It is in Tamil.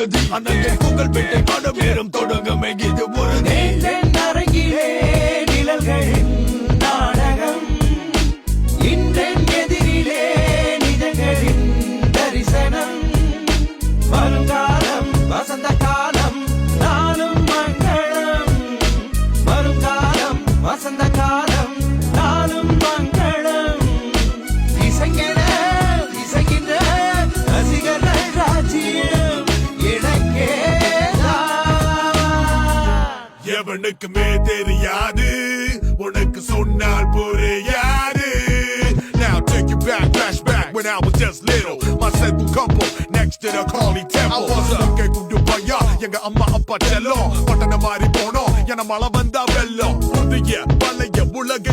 பகதி அண்ணன் புகழ் பெற்ற காணும் நேரம் தொடங்கமே இது ஒரு அரங்கிலே நிழல்களின் நாடகம் இன்றென் எதிரிலே நிஜங்களின் தரிசனம் வருங்காலம் வசந்த காலம் நாளும் மங்களம் வருங்காலம் வசந்த காலம் நாளும் மங்களம் இசைங்கிற இசைக்கின்ற ரசிகர்கள் ராஜ்யம் எவனுக்குமே தெரியாது உனக்கு சொன்னால் புரியாது. Now take you back, flashback when I was just little. My simple couple next to the Kali temple. I was a குண்டு பையா எங்க அம்மா அப்பா செல்லம் பட்டண மாறி போனோம் என மழை வந்தா வெள்ளம் புதிய பழைய உலக